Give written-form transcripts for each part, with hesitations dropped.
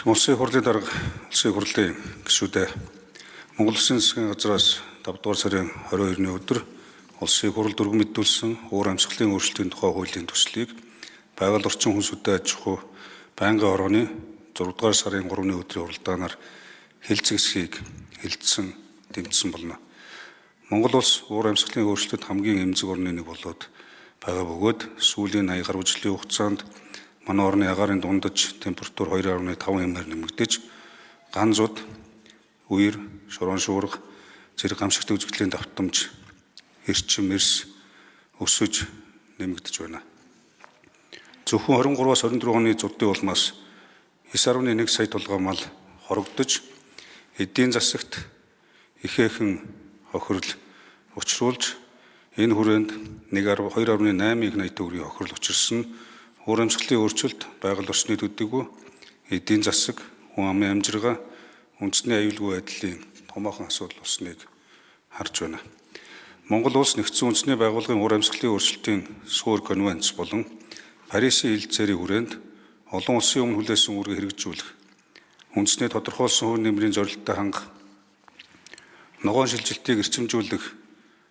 Улсын хурлын дарга улсын хурлын гишүүдээ Монгол Улсын засгийн газраас 5 дугаар сарын 22-ны өдөр улсын хурл дөрвөн мэдүүлсэн уур амьсгалын өөрчлөлтийн тухай хуулийн төслийг байгаль орчин хүнсүдэ аж ахуй байнгын хорооны 6 дугаар сарын 3-ны өдрийн уралдаанаар хэлцэгсхийг хэлтсэн тэмцсэн болно. Монгол улс уур амьсгалын өөрчлөлтөд хамгийн эмзэг орны нэг болоод байгаа бөгөөд сүүлийн 80 гаруй жилийн хугацаанд манай орны агаарын дундаж температур 2.5 нэмэгдэж ганцуд үер, шорон шуурга, зэрэг гамшигт үзэгдлийн давтамж, эрчим эрс өсөж нэмэгдэж байна. Зөвхөн 23-аас 24 оны зуудын улмаас 9.1 сая толгой мал хорогдож, эдийн засагт ихээхэн хохирол учруулж, энэ хүрээнд 2.8 их найт төгрөгийн хохирол учирсан уур амьсгалын өөрчлөлт, байгаль орчны төдийгүй эдийн засаг, хүн амын амжиргаа, үндэсний аюулгүй байдлын томоохон асуудал болсныг харж байна. Монгол улс нэгдсэн үндэсний байгууллагын уур амьсгалын өөрчлөлтийн суурь конвенц болон Парисын хэлэлцээрийн хүрээнд олон улсын өмнө хүлээсэн үүргийг хэрэгжүүлэх, үндэсний тодорхойлсон хувь нэмрийн зорилттой хангах, ногоон шилжилтийг эрчимжүүлэх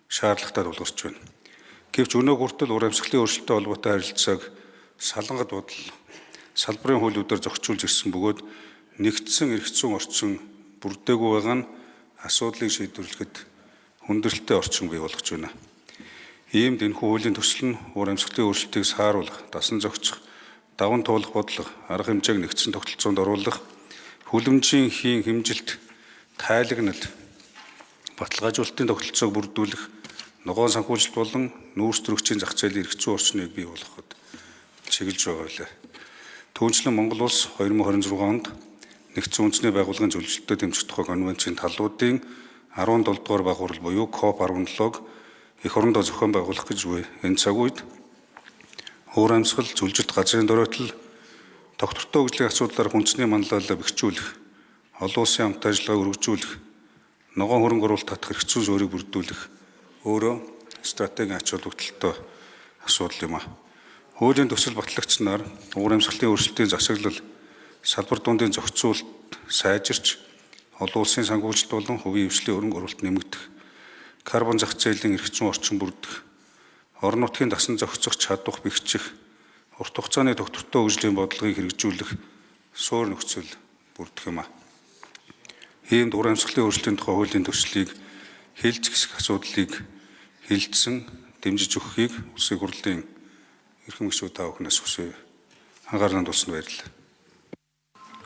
шаардлагатай тулгарч байна. Гэвч өнөө хүртэл уур амьсгалын өөрчлөлттэй холбоотой харилцааг салангад бодол салбарын хуулиудаар зохицуулж ирсэн бөгөөд нэгдсэн эрх зүйн орчин бүрдээгүй байгаа нь асуудлыг шийдвэрлэхэд хүндрэлтэй орчин бий болгож байна. Иймд энэхүү хуулийн төсөл нь уур амьсгалын өөрчлөлтийг сааруулах, дасан зохицох, даван туулах бодлого, арга хэмжээг нэгдсэн тогтолцоонд оруулах, хүлэмжийн хийн хэмжилт, тайлагнал, баталгаажуулалтын тогтолцоог бүрдүүлэх, ногоон санхүүжилт болон нүүрс төрөгчийн зах зээлийн эрх зүйн орчныг бий болгоход чиглэж байгаа билээ. Түүнчлэн Монгол улс 2026 онд нэгдсэн үндэсний байгууллагын зөвлөлтөд дэмжих тухай конвенцийн талуудын 17 дугаар багварал буюу COP17-г эх орондоо зохион байгуулах гэж буй. Энэ цаг үед уур амьсгал, зүлжилт, газрын доройтол, тогтвортой хөгжлийн асуудлаар хүнсний манлайлалаа бэхжүүлэх, олон улсын хамт ажиллагааг өргөжүүлэх, ногоон хөрөнгө оруулалт татах эрх зүйн суурийг бүрдүүлэх өөрөө стратегийн ач холбогдолтой асуудал юм а. Хуулийн төсөл батлагдсанаар уур амьсгалын өөрчлөлтийн засаглал, салбар дундын зохицуулалт сайжирч, олон улсын санхүүжилт болон хувийн хвшлийн хөрөнгө оруулалт нэмэгдэх, карбон зах зээлийн эрх зүйн орчин бүрдэх, орон нутгийн дасан зохицох чадвах бэхжих, урт хугацааны тогтвортой хөгжлийн бодлогыг хэрэгжүүлэх суурь нөхцөл бүрдэх юм а. Иймд уур амьсгалын өөрчлөлтийн тухай хуулийн төслийг хэлцэх асуудлыг хэлтсэн дэмжиж өгөхийг улсын хурлын эрхэм гишүүд та бүхнээс хүсье. Анхаарлаа тулсанд баярлалаа.